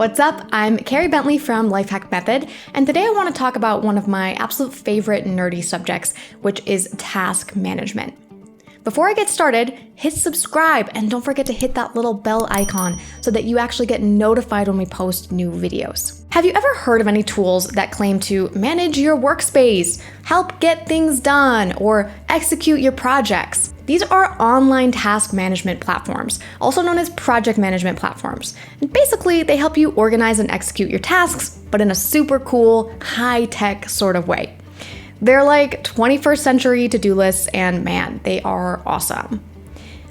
What's up? I'm Carey Bentley from Lifehack Method, and today I want to talk about one of my absolute favorite nerdy subjects, which is task management. Before I get started, hit subscribe and don't forget to hit that little bell icon so that you actually get notified when we post new videos. Have you ever heard of any tools that claim to manage your workspace, help get things done, or execute your projects? These are online task management platforms, also known as project management platforms. And basically, they help you organize and execute your tasks, but in a super cool, high-tech sort of way. They're like 21st century to-do lists, and man, they are awesome.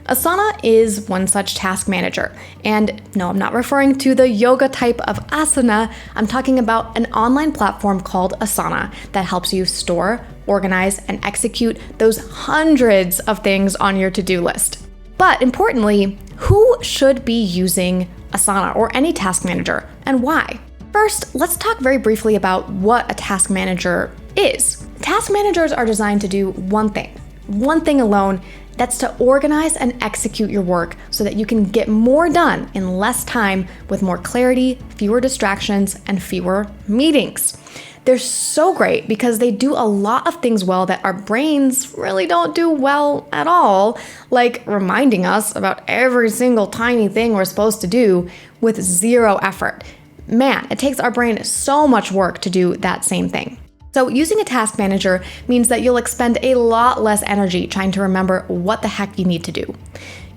Asana is one such task manager. And no, I'm not referring to the yoga type of asana. I'm talking about an online platform called Asana that helps you store, organize, and execute those hundreds of things on your to-do list. But importantly, who should be using Asana or any task manager, and why? First, let's talk very briefly about what a task manager is. Task managers are designed to do one thing alone. That's to organize and execute your work so that you can get more done in less time with more clarity, fewer distractions, and fewer meetings. They're so great because they do a lot of things well that our brains really don't do well at all, like reminding us about every single tiny thing we're supposed to do with zero effort. Man, it takes our brain so much work to do that same thing. So using a task manager means that you'll expend a lot less energy trying to remember what the heck you need to do.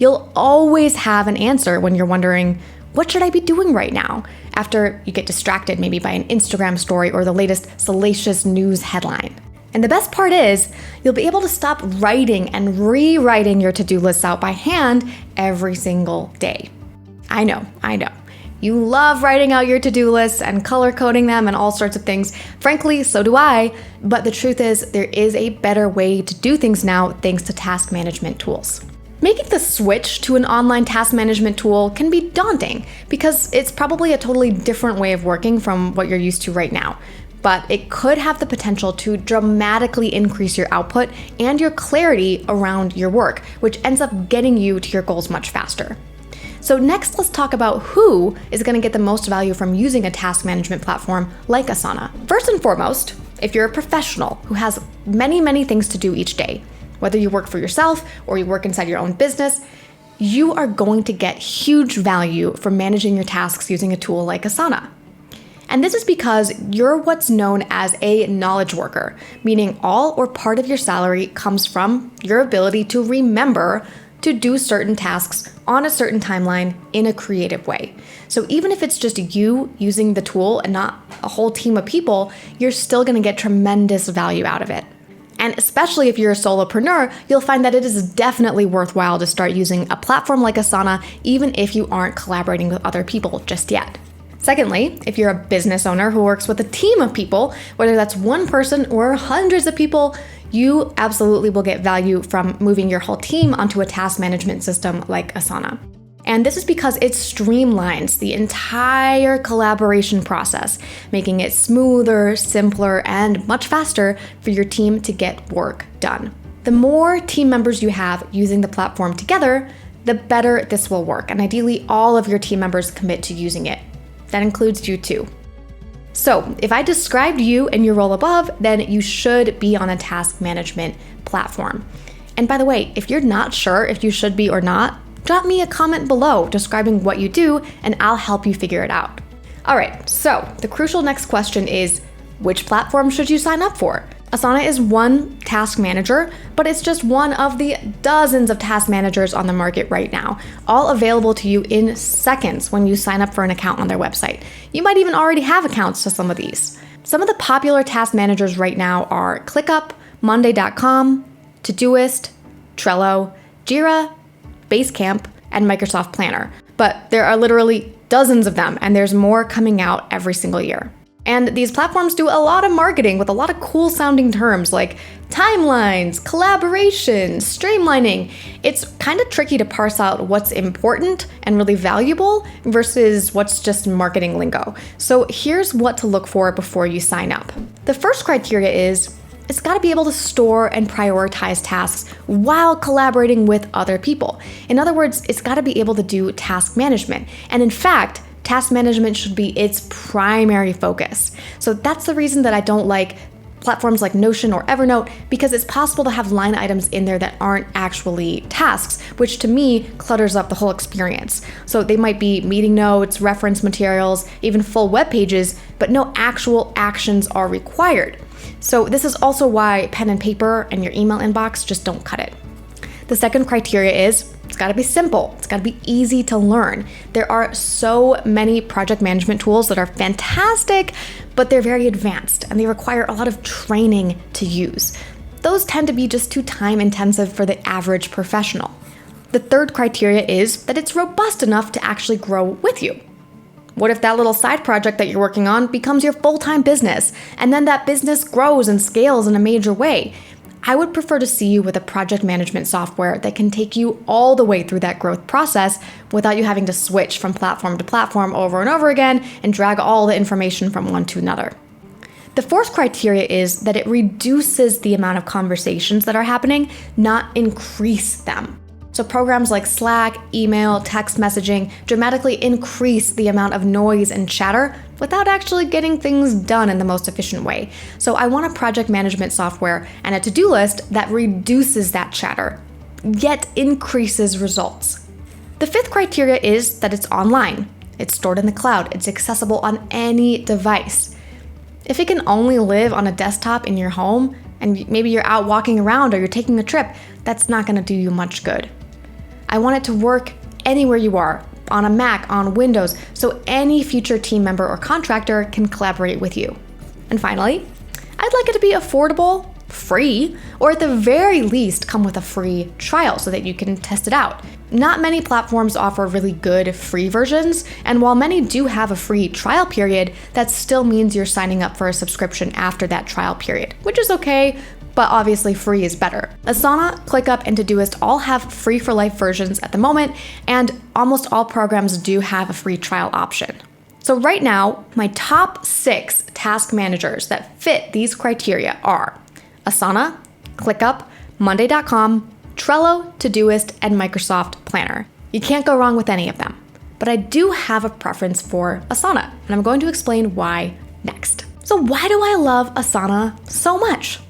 You'll always have an answer when you're wondering, what should I be doing right now? After you get distracted maybe by an Instagram story or the latest salacious news headline. And the best part is, you'll be able to stop writing and rewriting your to-do lists out by hand every single day. I know. You love writing out your to-do lists and color coding them and all sorts of things. Frankly, so do I. But the truth is, there is a better way to do things now thanks to task management tools. Making the switch to an online task management tool can be daunting because it's probably a totally different way of working from what you're used to right now. But it could have the potential to dramatically increase your output and your clarity around your work, which ends up getting you to your goals much faster. So next, let's talk about who is going to get the most value from using a task management platform like Asana. First and foremost, if you're a professional who has many things to do each day, whether you work for yourself or you work inside your own business, you are going to get huge value from managing your tasks using a tool like Asana. And this is because you're what's known as a knowledge worker, meaning all or part of your salary comes from your ability to remember to do certain tasks on a certain timeline in a creative way. So even if it's just you using the tool and not a whole team of people, you're still gonna get tremendous value out of it. And especially if you're a solopreneur, you'll find that it is definitely worthwhile to start using a platform like Asana, even if you aren't collaborating with other people just yet. Secondly, if you're a business owner who works with a team of people, whether that's one person or hundreds of people, you absolutely will get value from moving your whole team onto a task management system like Asana. And this is because it streamlines the entire collaboration process, making it smoother, simpler, and much faster for your team to get work done. The more team members you have using the platform together, the better this will work, and ideally all of your team members commit to using it. That includes you too. So if I described you and your role above, then you should be on a task management platform. And by the way, if you're not sure if you should be or not, drop me a comment below describing what you do and I'll help you figure it out. All right, so the crucial next question is, which platform should you sign up for? Asana is one task manager, but it's just one of the dozens of task managers on the market right now, all available to you in seconds when you sign up for an account on their website. You might even already have accounts to some of these. Some of the popular task managers right now are ClickUp, Monday.com, Todoist, Trello, Jira, Basecamp, and Microsoft Planner. But there are literally dozens of them, and there's more coming out every single year. And these platforms do a lot of marketing with a lot of cool sounding terms like timelines, collaboration, streamlining. It's kind of tricky to parse out what's important and really valuable versus what's just marketing lingo. So here's what to look for before you sign up. The first criteria is it's got to be able to store and prioritize tasks while collaborating with other people. In other words, it's got to be able to do task management. And in fact, task management should be its primary focus. So that's the reason that I don't like platforms like Notion or Evernote, because it's possible to have line items in there that aren't actually tasks, which to me clutters up the whole experience. So they might be meeting notes, reference materials, even full web pages, but no actual actions are required. So this is also why pen and paper and your email inbox just don't cut it. The second criteria is it's got to be simple. It's got to be easy to learn. There are so many project management tools that are fantastic, but they're very advanced and they require a lot of training to use. Those tend to be just too time intensive for the average professional. The third criteria is that it's robust enough to actually grow with you. What if that little side project that you're working on becomes your full-time business, and then that business grows and scales in a major way? I would prefer to see you with a project management software that can take you all the way through that growth process without you having to switch from platform to platform over and over again and drag all the information from one to another. The fourth criteria is that it reduces the amount of conversations that are happening, not increase them. So programs like Slack, email, text messaging dramatically increase the amount of noise and chatter without actually getting things done in the most efficient way. So I want a project management software and a to-do list that reduces that chatter, yet increases results. The fifth criteria is that it's online. It's stored in the cloud. It's accessible on any device. If it can only live on a desktop in your home, and maybe you're out walking around or you're taking a trip, that's not going to do you much good. I want it to work anywhere you are, on a Mac, on Windows, so any future team member or contractor can collaborate with you. And finally, I'd like it to be affordable, free, or at the very least come with a free trial so that you can test it out. Not many platforms offer really good free versions, and while many do have a free trial period, that still means you're signing up for a subscription after that trial period, which is okay, but obviously free is better. Asana, ClickUp, and Todoist all have free for life versions at the moment, and almost all programs do have a free trial option. So right now, my top 6 task managers that fit these criteria are Asana, ClickUp, Monday.com, Trello, Todoist, and Microsoft Planner. You can't go wrong with any of them. But I do have a preference for Asana, and I'm going to explain why next. So why do I love Asana so much?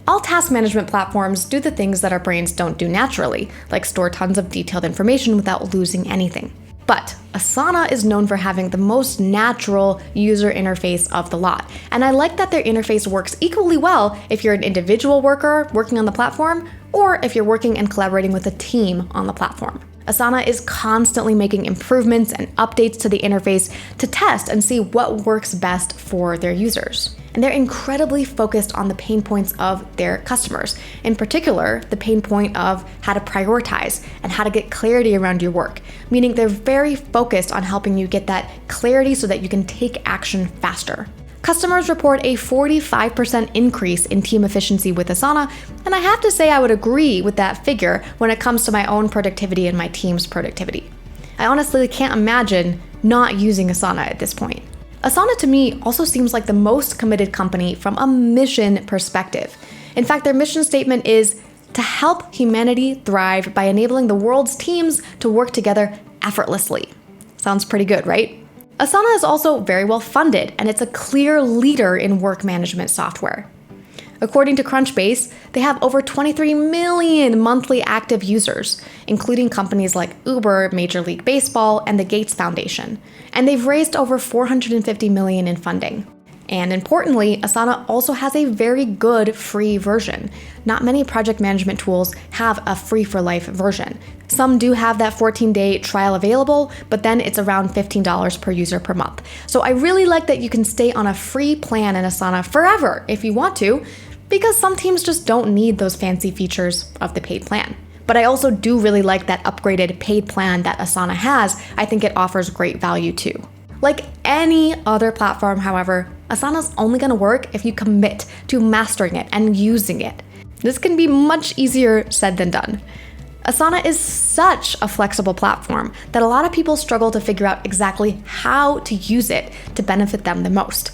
All task management platforms do the things that our brains don't do naturally, like store tons of detailed information without losing anything. But Asana is known for having the most natural user interface of the lot. And I like that their interface works equally well if you're an individual worker working on the platform, or if you're working and collaborating with a team on the platform. Asana is constantly making improvements and updates to the interface to test and see what works best for their users. And they're incredibly focused on the pain points of their customers. In particular, the pain point of how to prioritize and how to get clarity around your work, meaning they're very focused on helping you get that clarity so that you can take action faster. Customers report a 45% increase in team efficiency with Asana, and I have to say I would agree with that figure when it comes to my own productivity and my team's productivity. I honestly can't imagine not using Asana at this point. Asana to me also seems like the most committed company from a mission perspective. In fact, their mission statement is to help humanity thrive by enabling the world's teams to work together effortlessly. Sounds pretty good, right? Asana is also very well funded, and it's a clear leader in work management software. According to Crunchbase, they have over 23 million monthly active users, including companies like Uber, Major League Baseball, and the Gates Foundation. And they've raised over $450 million in funding. And importantly, Asana also has a very good free version. Not many project management tools have a free for life version. Some do have that 14-day trial available, but then it's around $15 per user per month. So I really like that you can stay on a free plan in Asana forever if you want to, because some teams just don't need those fancy features of the paid plan. But I also do really like that upgraded paid plan that Asana has. I think it offers great value too. Like any other platform, however, Asana's only going to work if you commit to mastering it and using it. This can be much easier said than done. Asana is such a flexible platform that a lot of people struggle to figure out exactly how to use it to benefit them the most.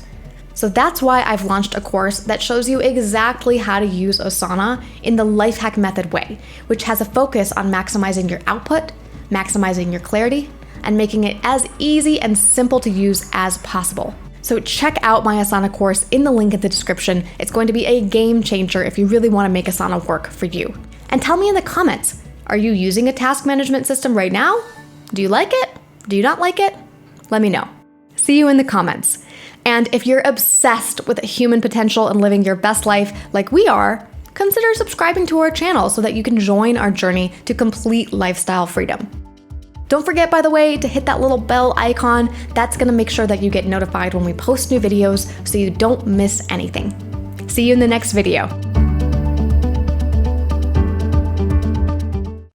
So that's why I've launched a course that shows you exactly how to use Asana in the Lifehack method way, which has a focus on maximizing your output, maximizing your clarity, and making it as easy and simple to use as possible. So check out my Asana course in the link in the description. It's going to be a game changer if you really want to make Asana work for you. And tell me in the comments, are you using a task management system right now? Do you like it? Do you not like it? Let me know. See you in the comments. And if you're obsessed with human potential and living your best life like we are, consider subscribing to our channel so that you can join our journey to complete lifestyle freedom. Don't forget, by the way, to hit that little bell icon. That's gonna make sure that you get notified when we post new videos so you don't miss anything. See you in the next video.